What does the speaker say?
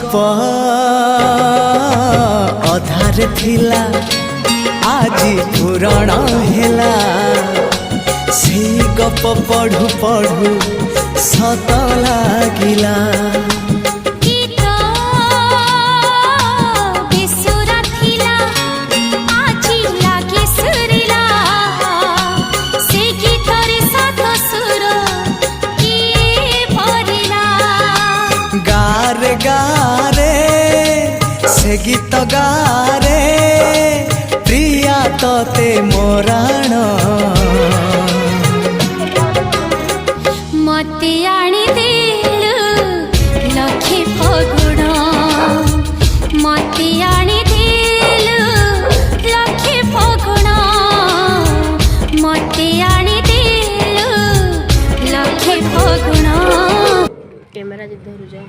गप अधार थिला आजी पुराण हेला से गप पढ़ु पढ़ु सत लागिला गारे गारे से गीत गारे प्रिया तोते मोराण मते आनी देलु लखे फगुण मते आनी देलु लखे फगुण मते आनी देलु लखे फगुण कैमरा जे धरु जाओ।